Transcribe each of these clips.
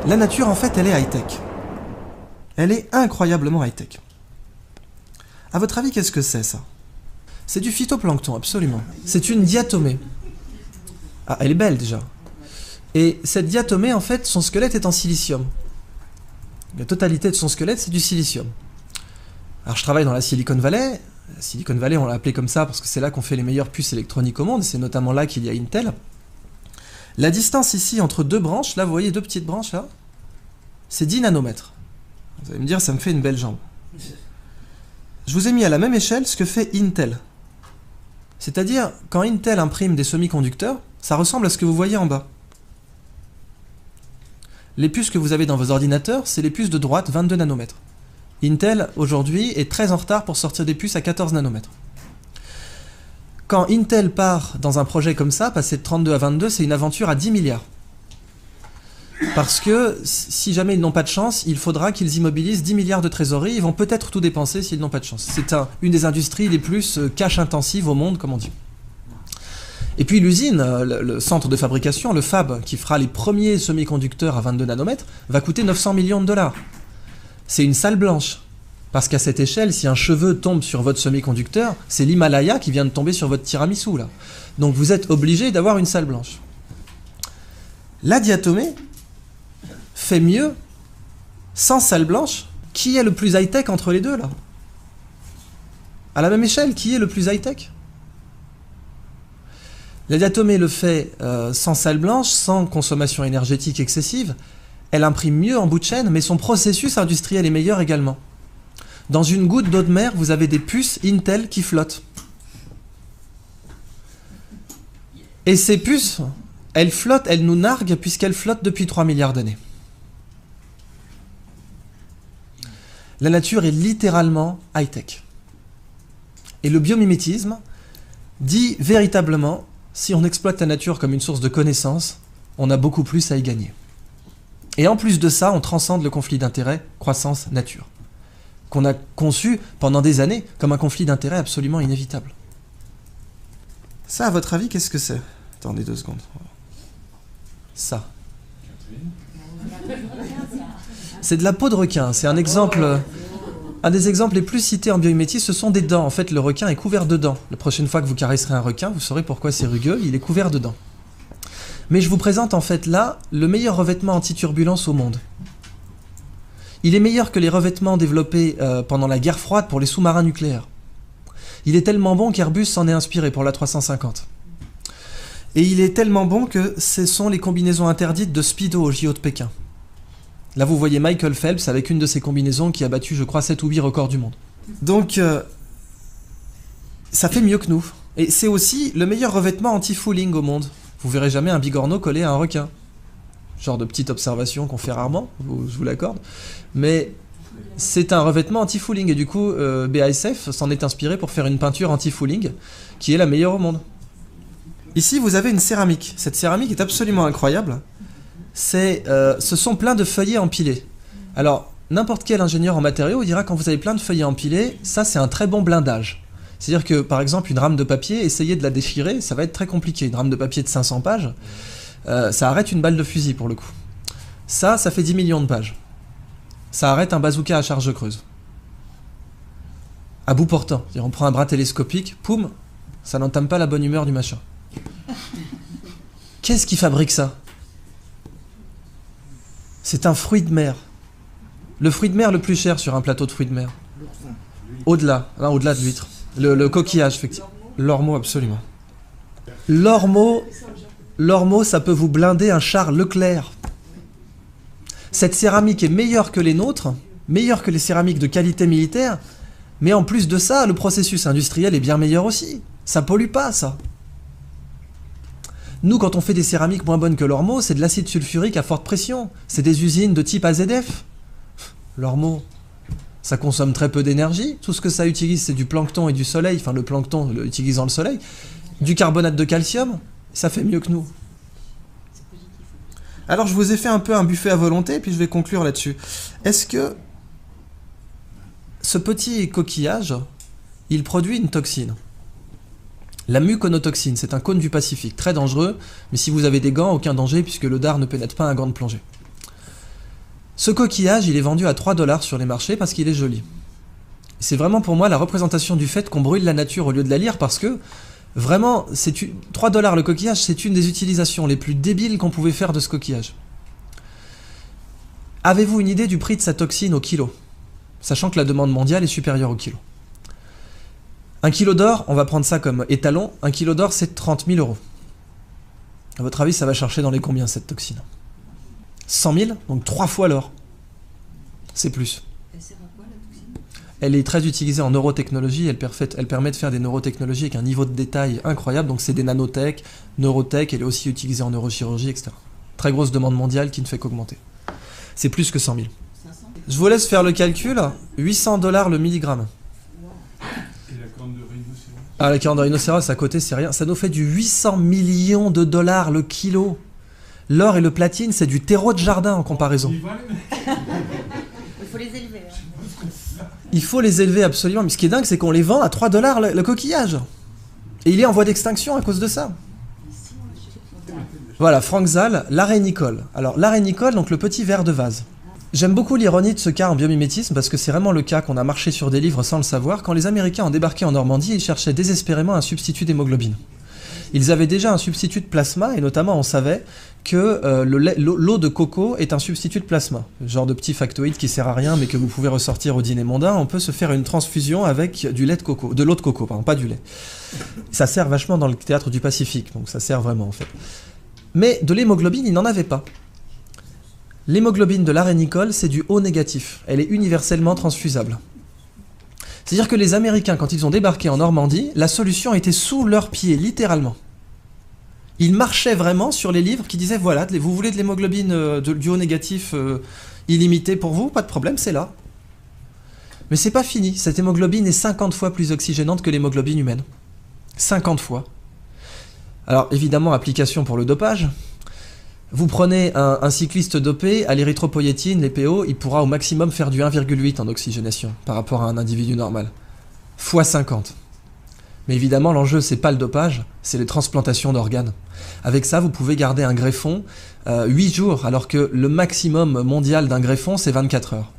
La nature, en fait, elle est high-tech. Elle est incroyablement high-tech. À votre avis, qu'est-ce que c'est, ça? C'est du phytoplancton, absolument. C'est une diatomée. Ah, elle est belle, déjà. Et cette diatomée, en fait, son squelette est en silicium. La totalité de son squelette, c'est du silicium. Alors, je travaille dans la Silicon Valley. La Silicon Valley, on l'a appelé comme ça parce que c'est là qu'on fait les meilleures puces électroniques au monde. C'est notamment là qu'il y a Intel. La distance ici entre deux branches, là, vous voyez deux petites branches, là, c'est 10 nanomètres. Vous allez me dire, ça me fait une belle jambe. Je vous ai mis à la même échelle ce que fait Intel. C'est-à-dire, quand Intel imprime des semi-conducteurs, ça ressemble à ce que vous voyez en bas. Les puces que vous avez dans vos ordinateurs, c'est les puces de droite, 22 nanomètres. Intel, aujourd'hui, est très en retard pour sortir des puces à 14 nanomètres. Quand Intel part dans un projet comme ça, passer de 32 à 22, c'est une aventure à 10 milliards. Parce que si jamais ils n'ont pas de chance, il faudra qu'ils immobilisent 10 milliards de trésorerie. Ils vont peut-être tout dépenser s'ils n'ont pas de chance. C'est une des industries les plus cash-intensives au monde, comme on dit. Et puis l'usine, le centre de fabrication, le fab, qui fera les premiers semi-conducteurs à 22 nanomètres, va coûter 900 millions de dollars. C'est une salle blanche. Parce qu'à cette échelle, si un cheveu tombe sur votre semi-conducteur, c'est l'Himalaya qui vient de tomber sur votre tiramisu, là. Donc vous êtes obligé d'avoir une salle blanche. La diatomée fait mieux sans salle blanche. Qui est le plus high-tech entre les deux, là? À la même échelle, qui est le plus high-tech? La diatomée le fait sans salle blanche, sans consommation énergétique excessive. Elle imprime mieux en bout de chaîne, mais son processus industriel est meilleur également. Dans une goutte d'eau de mer, vous avez des puces Intel qui flottent. Et ces puces, elles flottent, elles nous narguent, puisqu'elles flottent depuis 3 milliards d'années. La nature est littéralement high-tech. Et le biomimétisme dit véritablement, si on exploite la nature comme une source de connaissances, on a beaucoup plus à y gagner. Et en plus de ça, on transcende le conflit d'intérêts croissance-nature, qu'on a conçu pendant des années comme un conflit d'intérêts absolument inévitable. Ça, à votre avis, qu'est-ce que c'est? Attendez 2 secondes. Ça. C'est de la peau de requin. C'est un exemple... Un des exemples les plus cités en biomimétisme, ce sont des dents. En fait, le requin est couvert de dents. La prochaine fois que vous caresserez un requin, vous saurez pourquoi c'est rugueux, il est couvert de dents. Mais je vous présente en fait là le meilleur revêtement anti-turbulence au monde. Il est meilleur que les revêtements développés pendant la guerre froide pour les sous-marins nucléaires. Il est tellement bon qu'Airbus s'en est inspiré pour l'A350. Et il est tellement bon que ce sont les combinaisons interdites de Speedo au JO de Pékin. Là, vous voyez Michael Phelps avec une de ses combinaisons qui a battu, je crois, 7 ou 8 records du monde. Donc, ça fait mieux que nous. Et c'est aussi le meilleur revêtement anti-fouling au monde. Vous verrez jamais un bigorneau collé à un requin. Genre de petite observation qu'on fait rarement, je vous l'accorde. Mais c'est un revêtement anti-fouling. Et du coup, BASF s'en est inspiré pour faire une peinture anti-fouling qui est la meilleure au monde. Ici, vous avez une céramique. Cette céramique est absolument incroyable. Ce sont plein de feuillets empilés. Alors, n'importe quel ingénieur en matériaux dira quand vous avez plein de feuillets empilés, ça c'est un très bon blindage. C'est-à-dire que, par exemple, une rame de papier, essayer de la déchirer, ça va être très compliqué. Une rame de papier de 500 pages, ça arrête une balle de fusil pour le coup. Ça fait 10 millions de pages. Ça arrête un bazooka à charge creuse. À bout portant. C'est-à-dire, on prend un bras télescopique, poum, ça n'entame pas la bonne humeur du machin. Qu'est-ce qui fabrique ça? C'est un fruit de mer. Le fruit de mer le plus cher sur un plateau de fruits de mer. Au-delà de l'huître. Le coquillage, effectivement. L'ormeau, absolument. L'ormeau, ça peut vous blinder un char Leclerc. Cette céramique est meilleure que les nôtres, meilleure que les céramiques de qualité militaire, mais en plus de ça, le processus industriel est bien meilleur aussi. Ça pollue pas, ça. Nous, quand on fait des céramiques moins bonnes que l'ormeau, c'est de l'acide sulfurique à forte pression. C'est des usines de type AZF. L'ormeau, ça consomme très peu d'énergie. Tout ce que ça utilise, c'est du plancton et du soleil. Enfin, le plancton utilisant le soleil. Du carbonate de calcium. Ça fait mieux que nous. Alors, je vous ai fait un peu un buffet à volonté, puis je vais conclure là-dessus. Est-ce que ce petit coquillage, il produit une toxine ? La muconotoxine, c'est un cône du Pacifique, très dangereux, mais si vous avez des gants, aucun danger puisque le dard ne pénètre pas un gant de plongée. Ce coquillage, il est vendu à 3 $ sur les marchés parce qu'il est joli. C'est vraiment pour moi la représentation du fait qu'on brûle la nature au lieu de la lire, parce que vraiment, 3 $ le coquillage, c'est une des utilisations les plus débiles qu'on pouvait faire de ce coquillage. Avez-vous une idée du prix de sa toxine au kilo? Sachant que la demande mondiale est supérieure au kilo. 1 kilo d'or, on va prendre ça comme étalon, 1 kilo d'or c'est 30 000 €. À votre avis, ça va chercher dans les combien cette toxine? 100 000, donc 3 fois l'or. C'est plus. Elle sert à quoi la toxine? Elle est très utilisée en neurotechnologie, elle permet de faire des neurotechnologies avec un niveau de détail incroyable, donc c'est des nanotech, neurotech, elle est aussi utilisée en neurochirurgie, etc. Très grosse demande mondiale qui ne fait qu'augmenter. C'est plus que 100 000. 500? Je vous laisse faire le calcul, 800 $ le milligramme. Et la corne de rhinocéros? Ah, la corne de rhinocéros à côté, c'est rien. Ça nous fait du 800 millions de $ le kilo. L'or et le platine, c'est du terreau de jardin en comparaison. Il va, les mecs. Il faut les élever. Hein. Il faut les élever absolument. Mais ce qui est dingue, c'est qu'on les vend à 3 $ le coquillage. Et il est en voie d'extinction à cause de ça. Voilà, Frank Zal, l'arénicole. Alors, l'arénicole, donc le petit ver de vase. J'aime beaucoup l'ironie de ce cas en biomimétisme parce que c'est vraiment le cas qu'on a marché sur des livres sans le savoir. Quand les Américains ont débarqué en Normandie, ils cherchaient désespérément un substitut d'hémoglobine. Ils avaient déjà un substitut de plasma, et notamment on savait que l'eau de coco est un substitut de plasma. Genre de petit factoïde qui sert à rien mais que vous pouvez ressortir au dîner mondain. On peut se faire une transfusion avec du lait de coco, de l'eau de coco, pardon, pas du lait. Ça sert vachement dans le théâtre du Pacifique, donc ça sert vraiment en fait. Mais de l'hémoglobine, il n'en avait pas. L'hémoglobine de l'arénicole, c'est du O négatif. Elle est universellement transfusable. C'est-à-dire que les Américains, quand ils ont débarqué en Normandie, la solution était sous leurs pieds, littéralement. Ils marchaient vraiment sur les livres qui disaient, voilà, vous voulez de l'hémoglobine du O négatif illimité pour vous? Pas de problème, c'est là. Mais c'est pas fini. Cette hémoglobine est 50 fois plus oxygénante que l'hémoglobine humaine. 50 fois. Alors, évidemment, application pour le dopage. Vous prenez un cycliste dopé à l'érythropoïétine, les PO, il pourra au maximum faire du 1,8 en oxygénation par rapport à un individu normal. Fois 50. Mais évidemment, l'enjeu, c'est pas le dopage, c'est les transplantations d'organes. Avec ça, vous pouvez garder un greffon 8 jours, alors que le maximum mondial d'un greffon, c'est 24 heures.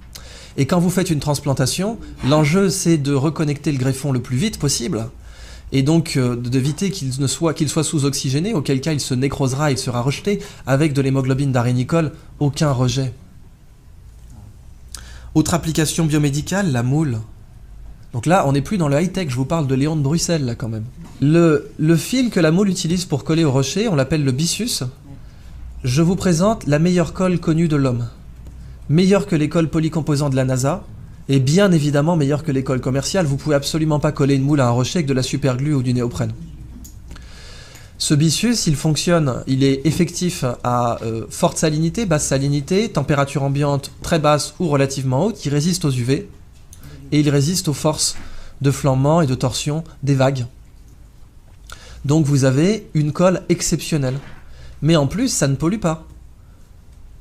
Et quand vous faites une transplantation, l'enjeu, c'est de reconnecter le greffon le plus vite possible, et donc d'éviter qu'il soit sous-oxygéné, auquel cas il se nécrosera, il sera rejeté. Avec de l'hémoglobine d'arénicole, aucun rejet. Autre application biomédicale, la moule. Donc là, on n'est plus dans le high-tech, je vous parle de Léon de Bruxelles, là, quand même. Le fil que la moule utilise pour coller au rocher, on l'appelle le byssus. Je vous présente la meilleure colle connue de l'homme. Meilleure que les colles polycomposants de la NASA, et bien évidemment meilleure que les colles commerciales. Vous pouvez absolument pas coller une moule à un rocher avec de la superglue ou du néoprène. Ce byssus, il fonctionne, il est effectif à forte salinité, basse salinité, température ambiante très basse ou relativement haute, il résiste aux UV, et il résiste aux forces de flambement et de torsion des vagues. Donc vous avez une colle exceptionnelle. Mais en plus, ça ne pollue pas.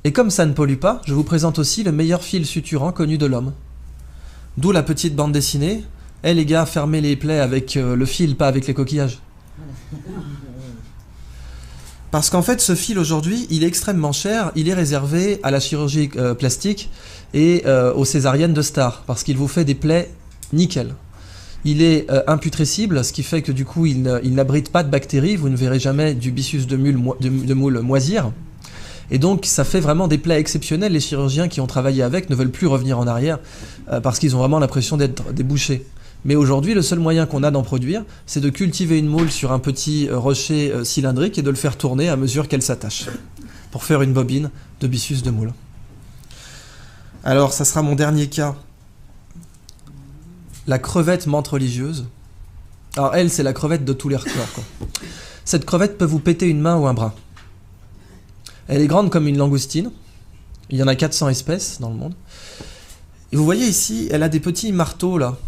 Et comme ça ne pollue pas, je vous présente aussi le meilleur fil suturant connu de l'homme. D'où la petite bande dessinée. Eh les gars, fermez les plaies avec le fil, pas avec les coquillages. Parce qu'en fait, ce fil aujourd'hui, il est extrêmement cher. Il est réservé à la chirurgie plastique et aux césariennes de stars. Parce qu'il vous fait des plaies nickel. Il est imputrescible, ce qui fait que du coup, il n'abrite pas de bactéries. Vous ne verrez jamais du byssus de moule moisir. Et donc, ça fait vraiment des plaies exceptionnelles. Les chirurgiens qui ont travaillé avec ne veulent plus revenir en arrière parce qu'ils ont vraiment l'impression d'être des bouchers. Mais aujourd'hui, le seul moyen qu'on a d'en produire, c'est de cultiver une moule sur un petit rocher cylindrique et de le faire tourner à mesure qu'elle s'attache pour faire une bobine de byssus de moule. Alors, ça sera mon dernier cas. La crevette menthe religieuse. Alors, elle, c'est la crevette de tous les records, quoi. Cette crevette peut vous péter une main ou un bras. Elle est grande comme une langoustine. Il y en a 400 espèces dans le monde. Et vous voyez ici, elle a des petits marteaux là.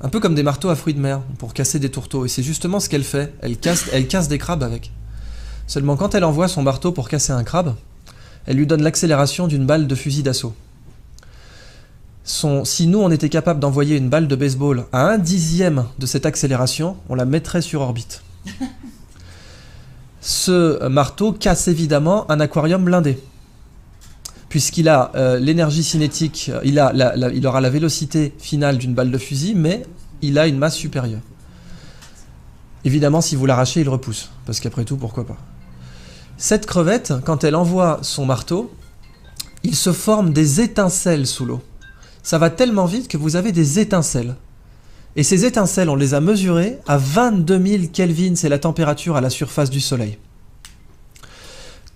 Un peu comme des marteaux à fruits de mer pour casser des tourteaux. Et c'est justement ce qu'elle fait. Elle casse des crabes avec. Seulement quand elle envoie son marteau pour casser un crabe, elle lui donne l'accélération d'une balle de fusil d'assaut. Si nous on était capable d'envoyer une balle de baseball à 1/10 de cette accélération, on la mettrait sur orbite. Ce marteau casse évidemment un aquarium blindé. puisqu'il a l'énergie cinétique, il aura la vélocité finale d'une balle de fusil, mais il a une masse supérieure. Évidemment, si vous l'arrachez, il repousse, parce qu'après tout, pourquoi pas. Cette crevette, quand elle envoie son marteau, il se forme des étincelles sous l'eau. Ça va tellement vite que vous avez des étincelles. Et ces étincelles, on les a mesurées à 22 000 Kelvin, c'est la température à la surface du Soleil.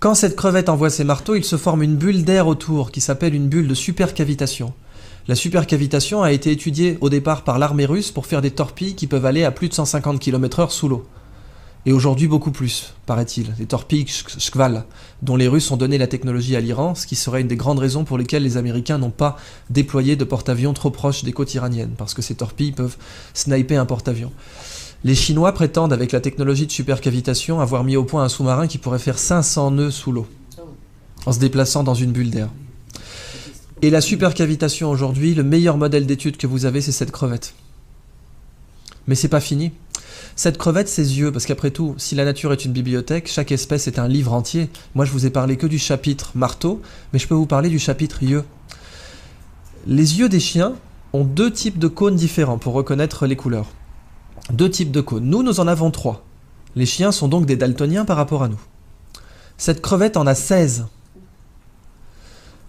Quand cette crevette envoie ses marteaux, il se forme une bulle d'air autour qui s'appelle une bulle de supercavitation. La supercavitation a été étudiée au départ par l'armée russe pour faire des torpilles qui peuvent aller à plus de 150 km/h sous l'eau. Et aujourd'hui beaucoup plus, paraît-il. Des torpilles Shkval, dont les Russes ont donné la technologie à l'Iran, ce qui serait une des grandes raisons pour lesquelles les Américains n'ont pas déployé de porte-avions trop proches des côtes iraniennes, parce que ces torpilles peuvent sniper un porte-avions. Les Chinois prétendent, avec la technologie de supercavitation, avoir mis au point un sous-marin qui pourrait faire 500 nœuds sous l'eau, en se déplaçant dans une bulle d'air. Et la supercavitation aujourd'hui, le meilleur modèle d'étude que vous avez, c'est cette crevette. Mais c'est pas fini. Cette crevette, ses yeux, parce qu'après tout, si la nature est une bibliothèque, chaque espèce est un livre entier. Moi, je vous ai parlé que du chapitre marteau, mais je peux vous parler du chapitre yeux. Les yeux des chiens ont 2 types de cônes différents pour reconnaître les couleurs. 2 types de cônes. Nous en avons 3. Les chiens sont donc des daltoniens par rapport à nous. Cette crevette en a 16.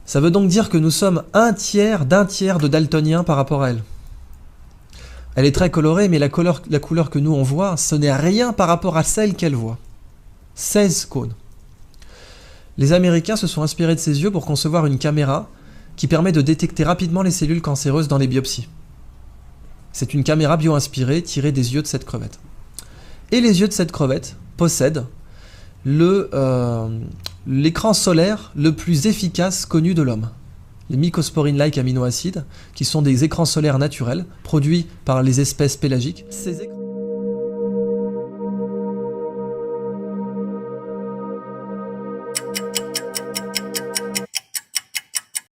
Ça veut donc dire que nous sommes un tiers d'un tiers de daltoniens par rapport à elle. Elle est très colorée, mais la couleur que nous on voit, ce n'est rien par rapport à celle qu'elle voit. 16 cônes. Les Américains se sont inspirés de ses yeux pour concevoir une caméra qui permet de détecter rapidement les cellules cancéreuses dans les biopsies. C'est une caméra bio-inspirée tirée des yeux de cette crevette. Et les yeux de cette crevette possèdent l'écran solaire le plus efficace connu de l'homme. Les mycosporine-like aminoacides, qui sont des écrans solaires naturels produits par les espèces pélagiques. Ces écrans